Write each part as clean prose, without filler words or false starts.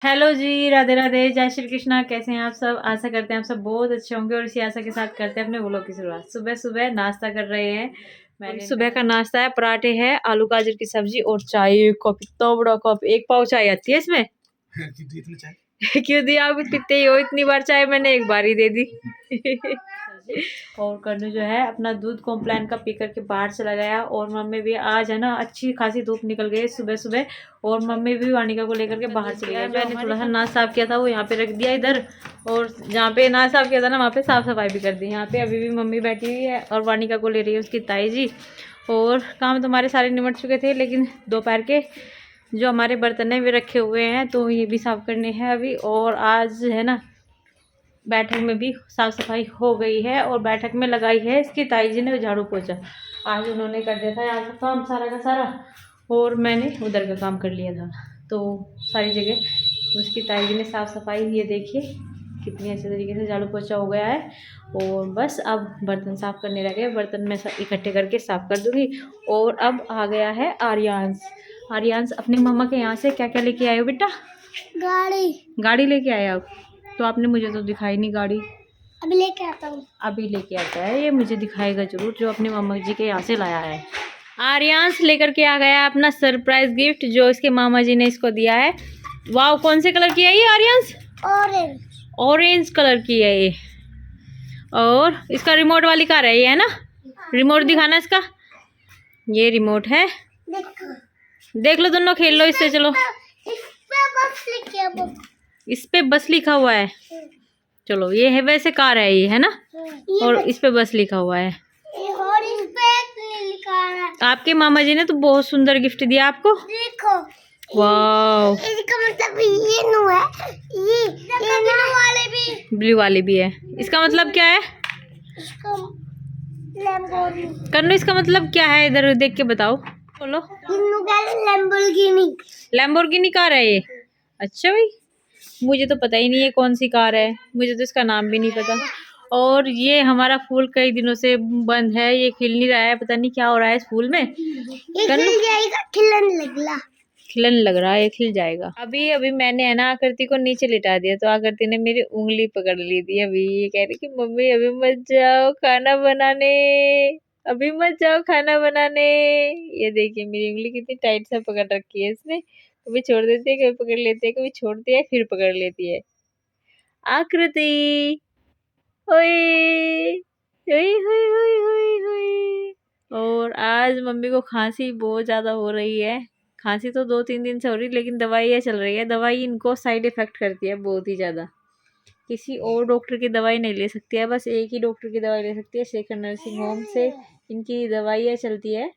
Hello जी, राधे राधे, जय श्री कृष्णा। कैसे हैं आप सब? आशा करते हैं आप सब बहुत अच्छे होंगे और इसी आशा के साथ करते हैं अपने व्लॉग की शुरुआत। सुबह सुबह नाश्ता कर रहे हैं। मैंने सुबह का नाश्ता है, पराठे हैं, आलू गाजर की सब्जी और चाय। एक कप, इतना बड़ा कप, एक पाव चाय आती है इसमें। क्यों दिया? आप पीते ही हो इतनी बार चाय, मैंने एक बार ही दे दी। और कन्नू जो है अपना दूध कॉम्प्लान का पी करके बाहर चला गया। और मम्मी भी आज है ना, अच्छी खासी धूप निकल गई सुबह सुबह। और मम्मी भी वानिका को लेकर के बाहर चली गई। मैंने थोड़ा सा नाश साफ किया था, वो यहाँ पे रख दिया इधर। और जहाँ पे नाश साफ किया था ना, वहाँ पे साफ सफाई भी कर दी। यहाँ पे अभी भी मम्मी बैठी हुई है और वानिका को ले रही है उसकी ताई जी। और काम तो हमारे सारे निमट चुके थे, लेकिन दोपहर के जो हमारे बर्तन है वे रखे हुए हैं, तो ये भी साफ करने हैं अभी। और आज है ना, बैठक में भी साफ सफाई हो गई है और बैठक में लगाई है इसकी ताई जी ने झाड़ू पोछा। आज उन्होंने कर दिया था यहाँ का काम सारा का सारा, और मैंने उधर का काम कर लिया था। तो सारी जगह उसकी ताई जी ने साफ सफाई, ये देखिए कितनी अच्छे तरीके से झाड़ू पोछा हो गया है। और बस अब बर्तन साफ करने लगे, बर्तन मैं सब इकट्ठे करके साफ कर दूंगी। और अब आ गया है आर्यांश। आर्यांश अपने मामा के यहाँ से क्या क्या लेके आए हो बेटा? गाड़ी लेके आए आप? तो आपने मुझे तो दिखाई नहीं गाड़ी। अभी लेके आता हूँ। अभी लेके आता है, ये मुझे दिखाएगा जरूर जो अपने मामा जी के यहाँ से लाया है। आर्यांश लेकर के आ गया अपना सरप्राइज गिफ्ट जो इसके मामा जी ने इसको दिया है। वाह, कौन से कलर की है ये आर्यांश? ऑरेंज। ऑरेंज कलर की है ये। और इसका रिमोट वाली कार है ये, है ना? रिमोट दिखाना इसका। ये रिमोट है, देखो। देख लो, दोनों खेल लो इससे। चलो, इस पे बस लिखा हुआ है। चलो, ये है वैसे कार है ये, है ना? और इस पे बस लिखा हुआ है। और इस पे लिखा है। आपके मामा जी ने तो बहुत सुंदर गिफ्ट दिया आपको। देखो, वाह, इसका मतलब ये नो है, ये ब्लू वाले भी। ब्लू वाली भी है। इसका मतलब क्या है? इसका लैम्बोर्गिनी। कन्नू, इसका मतलब क्या है? इधर देख के बताओ, बोलो। लैम्बोर्गिनी। लैम्बोर्गिनी कार है ये? अच्छा भाई, मुझे तो पता ही नहीं है कौन सी कार है, मुझे तो इसका नाम भी नहीं पता। और ये हमारा फूल कई दिनों से बंद है, ये खिल नहीं रहा है, पता नहीं क्या हो रहा है इस फूल में। ये खिल जाएगा, खिलन लगला। खिलन लग रहा है, ये खिल जाएगा। अभी अभी मैंने है ना आकृति को नीचे लिटा दिया, तो आकृति ने मेरी उंगली पकड़ ली थी। अभी ये कह रही कि मम्मी अभी मत जाओ खाना बनाने, अभी मत जाओ खाना बनाने। ये देखिए मेरी उंगली कितनी टाइट से पकड़ रखी है इसने। कभी छोड़ देती है, कभी पकड़ लेती है, कभी छोड़ती है फिर पकड़ लेती है। आकृति, ओए, ओए, ओए, ओए, ओए, ओए। और आज मम्मी को खांसी बहुत ज्यादा हो रही है। खांसी तो 2-3 दिन से हो रही है, लेकिन दवाइयाँ चल रही है। दवाई इनको साइड इफेक्ट करती है बहुत ही ज्यादा। किसी और डॉक्टर की दवाई नहीं ले सकती है, बस एक ही डॉक्टर की दवाई ले सकती है। शेखर नर्सिंग होम से इनकी दवाइयाँ चलती है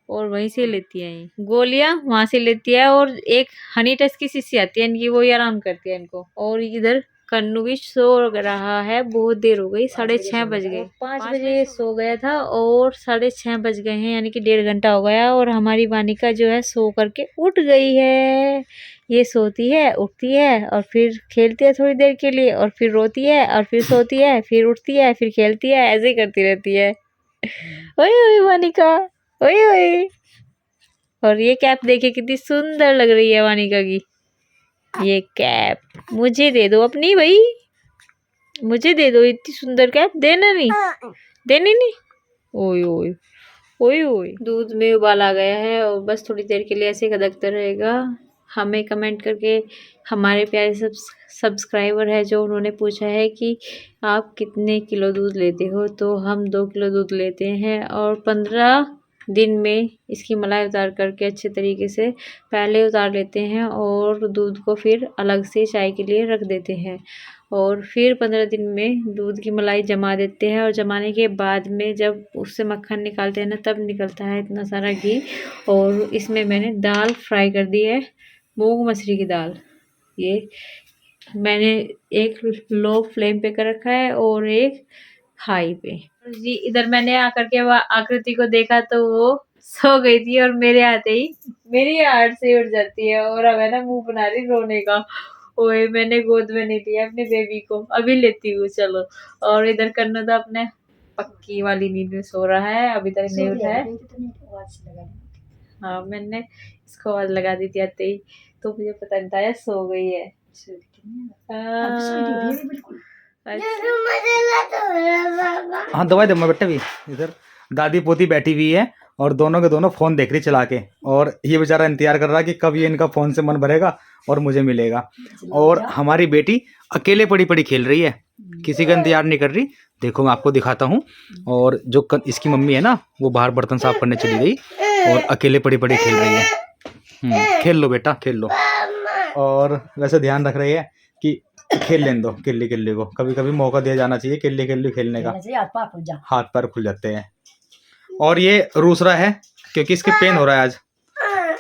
और वहीं से लेती है। ये गोलियां वहां से लेती है। और एक हनी टच की शीशी आती है इनकी, वो ही आराम करती है इनको। और इधर कन्नू भी सो रहा है, बहुत देर हो गई, 6:30 बज गए। 5 बजे सो गया था और 6:30 बज गए हैं, यानी कि 1.5 घंटा हो गया। और हमारी वानिका जो है सो करके उठ गई है। ये सोती है, उठती है और फिर खेलती है थोड़ी देर के लिए, और फिर रोती है और फिर सोती है, फिर उठती है, फिर खेलती है, ऐसे ही करती रहती है। ओए ओए वानिका, ओए ओए। और ये कैप देखिए कितनी सुंदर लग रही है वानिका की। ये कैप मुझे दे दो अपनी भाई, मुझे दे दो इतनी सुंदर कैप। देना नहीं, देनी नहीं। ओए ओए, ओए ओए। दूध में उबाल आ गया है और बस थोड़ी देर के लिए ऐसे खदकता रहेगा। हमें कमेंट करके हमारे प्यारे सब्सक्राइबर है जो, उन्होंने पूछा है कि आप कितने किलो दूध लेते हो, तो हम 2 किलो दूध लेते हैं। और 15 दिन में इसकी मलाई उतार करके अच्छे तरीके से पहले उतार लेते हैं और दूध को फिर अलग से चाय के लिए रख देते हैं। और फिर 15 दिन में दूध की मलाई जमा देते हैं। और जमाने के बाद में जब उससे मक्खन निकालते हैं ना, तब निकलता है इतना सारा घी। और इसमें मैंने दाल फ्राई कर दी है, मूंग मसरी की दाल। ये मैंने एक लो फ्लेम पे कर रखा है और एक हाई पे। जी, इधर मैंने आकर के आकृति को देखा तो वो सो गई थी, और मेरे आते ही मेरी हार्ट से उठ जाती है और अब है ना मुंह बना रही रोने का। ओए, मैंने गोद में नहीं लिया अपने बेबी को, अभी लेती हूँ चलो। और इधर करना तो अपने पक्की वाली नींद में सो रहा है, अभी तक नहीं उठा है। हाँ, मैंने इसको आवाज लगा दी थी आते ही, तो मुझे पता नहीं था सो गई है। हाँ दवाई दे मैं बेटा भी। इधर दादी पोती बैठी हुई है और दोनों के दोनों फ़ोन देख रही चला के, और ये बेचारा इंतजार कर रहा है कि कब ये इनका फ़ोन से मन भरेगा और मुझे मिलेगा। और हमारी बेटी अकेले पड़ी पड़ी खेल रही है, किसी का इंतजार नहीं कर रही। देखो मैं आपको दिखाता हूँ। और जो इसकी मम्मी है ना, वो बाहर बर्तन साफ करने चली गई और अकेले पड़ी पड़ी खेल रही है। खेल लो बेटा खेल लो। और वैसे ध्यान रख रही है कि खेल लेने दो किल्ली किल्ली को, कभी कभी मौका दिया जाना चाहिए किल्ली किल्ली खेलने का, हाथ पैर खुल जाते हैं। और ये रूस रहा है क्योंकि इसके पेन हो रहा है, आज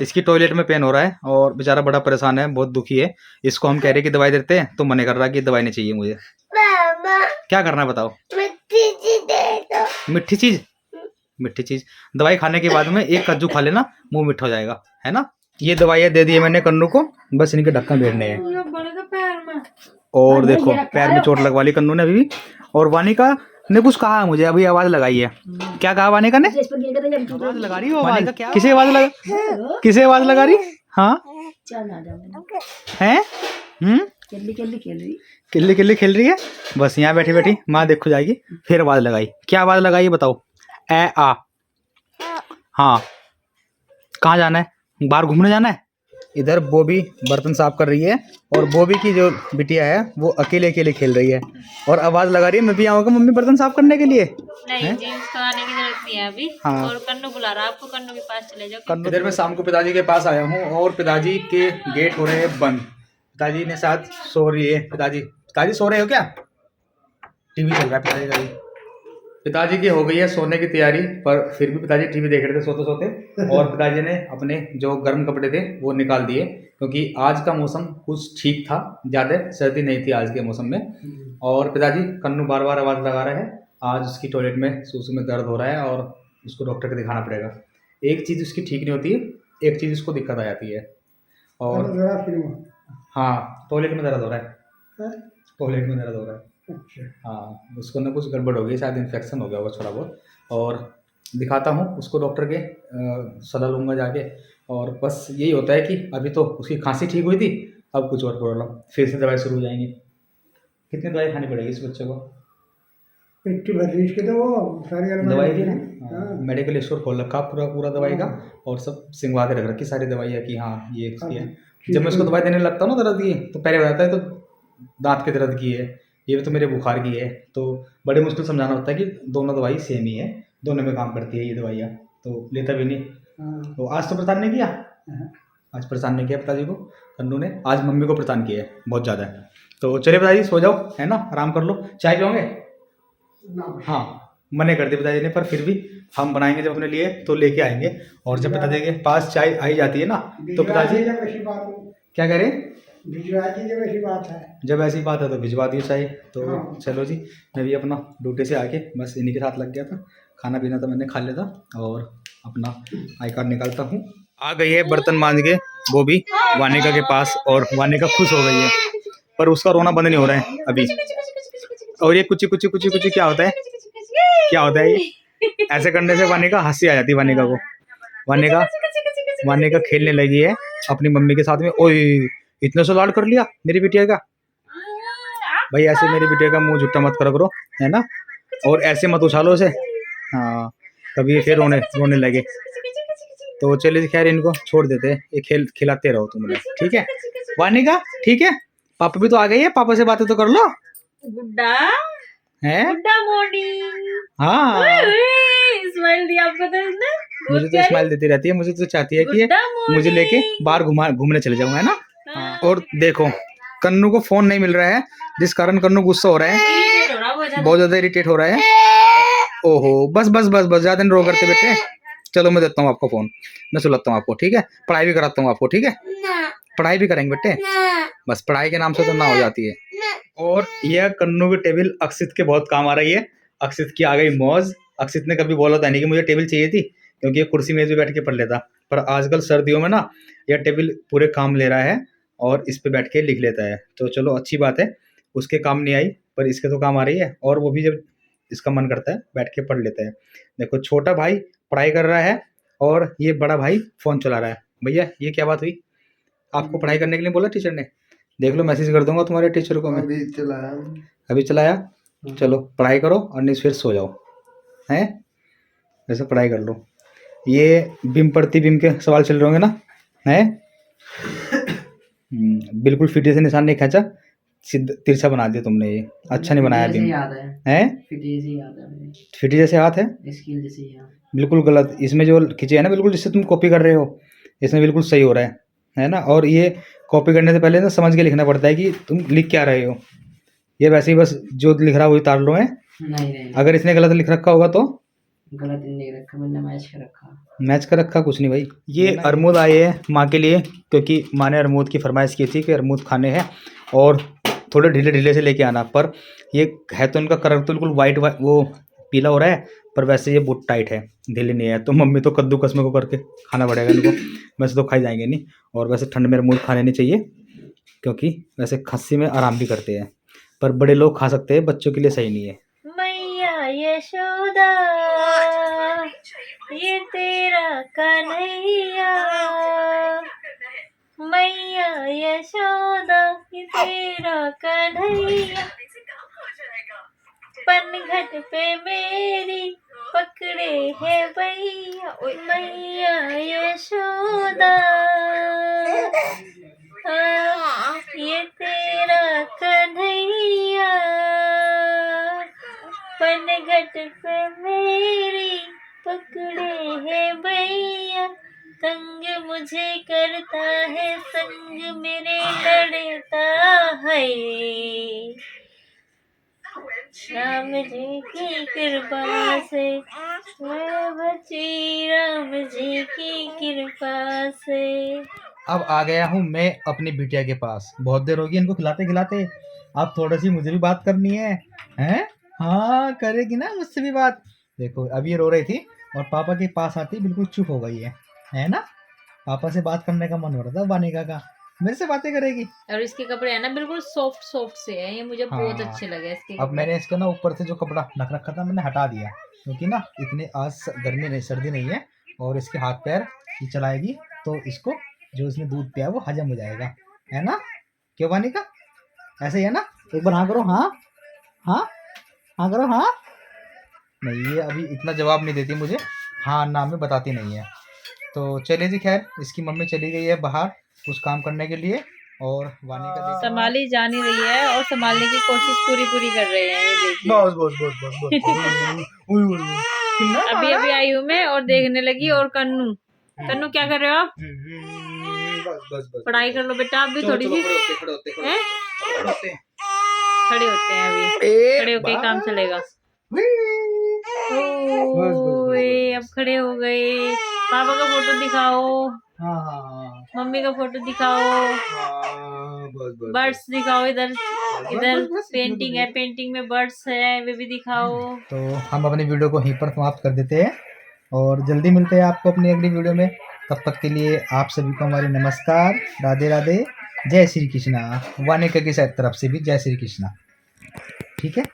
इसकी टॉयलेट में पेन हो रहा है और बेचारा बड़ा परेशान है, बहुत दुखी है। इसको हम कह रहे हैं कि दवाई देते हैं तो मना कर रहा है कि दवाई नहीं चाहिए मुझे। क्या करना है बताओ? मिट्टी चीज दे दो। मिट्टी चीज? मिट्टी चीज दवाई खाने के बाद में एक कद्दू खा लेना, मुंह मीठा हो जाएगा, है ना। ये दवाइयाँ दे दी है मैंने कन्नू को, बस इनके ढक्कन भेजने हैं। और देखो पैर में चोट लगवा ली कन्नू ने अभी भी। और वानिका ने कुछ कहा मुझे, अभी आवाज लगाई है। क्या कहा वानिका ने? आवाज लगा रही हो? वानिका क्या किसे आवाज लगा, किसे आवाज लगा रही? हाँ है किल्ली किल्ली खेल रही है, बस यहाँ बैठी बैठी माँ देखो जाएगी। फिर आवाज लगाई, क्या आवाज लगाई बताओ? ए आ। हाँ कहाँ जाना है? बाहर घूमने जाना है। इधर बॉबी बर्तन साफ कर रही है और बॉबी की जो बिटिया है वो अकेले अकेले खेल रही है और आवाज लगा रही है मैं भी आऊँगा मम्मी बर्तन साफ करने के लिए। नहीं जीन्स तो आने की जरूरत नहीं है अभी। हाँ। और कन्नू बुला रहा है आपको, कन्नू के पास चले जाओ। इधर मैं शाम को पिताजी के पास आया हूँ और पिताजी के गेट हो रहे हैं बंद। पिताजी ने साथ सो रही है। पिताजी सो रहे हो क्या? टीवी चल रहा है पिताजी का भी। पिताजी की हो गई है सोने की तैयारी, पर फिर भी पिताजी टीवी देख रहे थे सोते सोते। और पिताजी ने अपने जो गर्म कपड़े थे वो निकाल दिए क्योंकि आज का मौसम कुछ ठीक था, ज़्यादा सर्दी नहीं थी आज के मौसम में। और पिताजी कन्नू बार बार आवाज़ लगा रहे हैं, आज उसकी टॉयलेट में सूसू में दर्द हो रहा है और उसको डॉक्टर को दिखाना पड़ेगा। एक चीज़ उसकी ठीक नहीं होती है, एक चीज़ उसको दिक्कत आ जाती है। और हाँ टॉयलेट में दर्द हो रहा है, टॉयलेट में दर्द हो रहा है। हाँ उसको ना कुछ गड़बड़ हो गई, शायद इन्फेक्शन हो गया होगा थोड़ा बहुत। और दिखाता हूँ उसको डॉक्टर के, सलाह लूँगा जाके। और बस यही होता है कि अभी तो उसकी खांसी ठीक हुई थी, अब कुछ और प्रॉब्लम, फिर से दवाई शुरू हो जाएंगी। कितनी दवाई खानी पड़ेगी इस बच्चे को? दवाई की ना मेडिकल स्टोर खोल रखा पूरा दवाई का, और सब सिंगवा के रख रखी सारी दवाइयाँ कि हाँ ये इसकी है। जब मैं उसको दवाई देने लगता हूँ ना दर्द की, तो पहले बताता है तो दांत के दर्द की है, ये तो मेरे बुखार की है। तो बड़े मुश्किल समझाना होता है कि दोनों दवाई सेम ही है, दोनों में काम करती है ये दवाइयाँ, तो लेता भी नहीं। तो आज तो परेशान नहीं किया, आज परेशान नहीं किया पिताजी को कन्नू ने, आज मम्मी को परेशान किया है बहुत ज़्यादा। तो चलिए पिताजी सो जाओ, है ना, आराम कर लो। चाय पियोगे? हाँ मने कर दिया पिताजी ने, पर फिर भी हम बनाएंगे जब अपने लिए तो लेके आएंगे। और जब पिताजी के पास चाय आई जाती है ना तो पिताजी क्या कह रहे हैं? जब ऐसी बात है तो भिजवा दियो चाय। तो चलो जी, मैं भी अपना ड्यूटी से आके बस इन्हीं के साथ लग गया था। खाना पीना तो मैंने खा लिया था और अपना आई कार्ड निकालता हूँ। आ गई है बर्तन मांज के वो भी वानिका के पास, और वानिका खुश हो गई है, पर उसका रोना बंद नहीं हो रहा है अभी। और ये कुची कुची कुची कुची क्या होता है, क्या होता है ये? ऐसे करने से वानिका हंसी आ जाती है वानिका को। वानिका खेलने लगी है अपनी मम्मी के साथ में। ओए इतना सा लाड कर लिया मेरी बिटिया का। भाई ऐसे मेरी बिटिया का मुंह झुट्टा मत करो, है ना, और ऐसे मत उछालो उसे, हाँ कभी फिर रोने लगे। तो चलिए खैर इनको छोड़ देते हैं, ये खिलाते रहो तुम लोग, ठीक है वानिका? ठीक है, पापा भी तो आ गई है, पापा से बातें तो कर लो। गुड्डा है गुड्डा मॉर्निंग। हाँ स्माइल दिया आपको तो इसने, मुझे तो स्माइल देती रहती है, मुझे तो चाहती है कि मुझे लेके बाहर घूमने चले जाऊँ, है ना। और देखो कन्नू को फोन नहीं मिल रहा है, जिस कारण कन्नू गुस्सा हो रहा है, बहुत ज्यादा इरिटेट हो रहा है। ओहो बस बस बस बस ज्यादा रो करते बेटे। चलो मैं देता हूँ आपको फोन, मैं सुलाता हूँ आपको, ठीक है, पढ़ाई भी कराता हूँ आपको, ठीक है, पढ़ाई भी करेंगे बेटे, बस पढ़ाई के नाम से तो ना हो जाती है। और यह कन्नू की टेबल अक्षित के बहुत काम आ रही है। अक्षित की आ गई मौज। अक्षित ने कभी बोला था नहीं कि मुझे टेबल चाहिए थी, क्योंकि ये कुर्सी मेज पे बैठ के पढ़ लेता, पर आजकल सर्दियों में ना यह टेबल पूरे काम ले रहा है और इस पे बैठ के लिख लेता है। तो चलो अच्छी बात है, उसके काम नहीं आई पर इसके तो काम आ रही है, और वो भी जब इसका मन करता है बैठ के पढ़ लेता है। देखो छोटा भाई पढ़ाई कर रहा है और ये बड़ा भाई फ़ोन चला रहा है। भैया ये क्या बात हुई? आपको पढ़ाई करने के लिए बोला टीचर ने? देख लो, मैसेज कर दूंगा तुम्हारे टीचर को मैं। अभी चलाया। चलो पढ़ाई करो और नहीं फिर सो जाओ, हैं? वैसे पढ़ाई कर लो। ये बिम पढ़ती बिम के सवाल चल रहे होंगे ना, हैं? बिल्कुल फीटे से निशान नहीं खींचा, सीधा तिरछा बना दिया तुमने। ये अच्छा नहीं बनाया बिम, हैं? फीटे जैसे हाथ है, बिल्कुल गलत। इसमें जो खींचे है ना बिल्कुल जिससे तुम कॉपी कर रहे हो, इसमें बिल्कुल सही हो रहा है ना। और ये कॉपी करने से पहले ना समझ के लिखना पड़ता है कि तुम लिख क्या रहे हो। ये वैसे ही बस जो लिख रहा है वही तार लो है। नहीं। अगर इसने गलत लिख रखा होगा तो गलत नहीं रखा, मैंने मैच कर रखा कुछ नहीं भाई। ये अरमूद आए हैं माँ के लिए, क्योंकि माँ ने अरमूद की फरमाइश की थी कि अरमूद खाने हैं और थोड़े ढीले ढीले से लेके आना। पर ये है तो उनका कलर तो बिल्कुल वाइट वो पीला हो रहा है, पर वैसे ये बहुत टाइट है, ढीले नहीं है। तो मम्मी तो कद्दू कस्मे को करके खाना पड़ेगा इनको, वैसे तो खाई जाएंगे नहीं। और वैसे ठंड में अरमूद खाने नहीं चाहिए, क्योंकि वैसे खांसी में आराम भी करते हैं, पर बड़े लोग खा सकते हैं, बच्चों के लिए सही नहीं है। मैया यशोदा ये तेरा कन्हैया, मैया यशोदा ये तेरा कन्हैया, पनघट पे मेरी पकड़े है भैया, ओए मैया यशोदा ये तेरा कन्हैया, पनघट पे मेरी पकड़े है भैया, तंग मुझे करता है संग मेरे लड़ता है, राम जी की कृपा से मैं बची, राम जी की कृपा से। अब आ गया हूँ मैं अपनी बिटिया के पास, बहुत देर होगी इनको खिलाते खिलाते। अब थोड़ी सी मुझे भी बात करनी है, हैं? हाँ करेगी ना मुझसे भी बात। देखो अभी ये रो रही थी और पापा के पास आती बिल्कुल चुप हो गई है ना? पापा से बात करने का मन हो रहा था वानिका का, मेरे से बातें करेगी। और इसके कपड़े है ना बिल्कुल सॉफ्ट सॉफ्ट से है, ये मुझे बहुत अच्छे लगे इसके। अब मैंने इसके ना ऊपर से जो कपड़ा ढक रखा था मैंने हटा दिया, क्योंकि ना इतनी आज गर्मी नहीं सर्दी नहीं है, और इसके हाथ पैर ये चलाएगी तो इसको जो इसने दूध पिया वो हजम हो जाएगा, है ना? क्यों वानिका? ऐसे ही है ना? एक बार हाँ करो, हाँ हाँ हाँ करो, हाँ। नहीं ये अभी इतना जवाब नहीं देती मुझे, हाँ ना में बताती नहीं है। तो चलिए जी, खैर इसकी मम्मी चली गई है बाहर कुछ काम करने के लिए, और वानिका संभाली जा नहीं रही है और संभालने की कोशिश पूरी कर रहे हैं। ये देखिए बस बस बस बस बस अभी अभी आई हूँ मैं और देखने लगी। और कन्नू कन्नू क्या कर रहे हो आप? बस पढ़ाई कर लो बेटा, आप भी थोड़ी सी खड़े होते हैं, अभी खड़े होके काम चलेगा। अब खड़े हो गए, पापा का फोटो दिखाओ, मम्मी का फोटो दिखाओ, बर्ड्स दिखाओ, इधर इधर पेंटिंग है, पेंटिंग में बर्ड्स है, वे भी दिखाओ। तो हम अपनी वीडियो को यहीं पर समाप्त कर देते हैं और जल्दी मिलते हैं आपको अपनी अगली वीडियो में। तब तक के लिए आप सभी को हमारी नमस्कार, राधे राधे, जय श्री कृष्णा। वानिका की तरफ से भी जय श्री कृष्णा। ठीक है।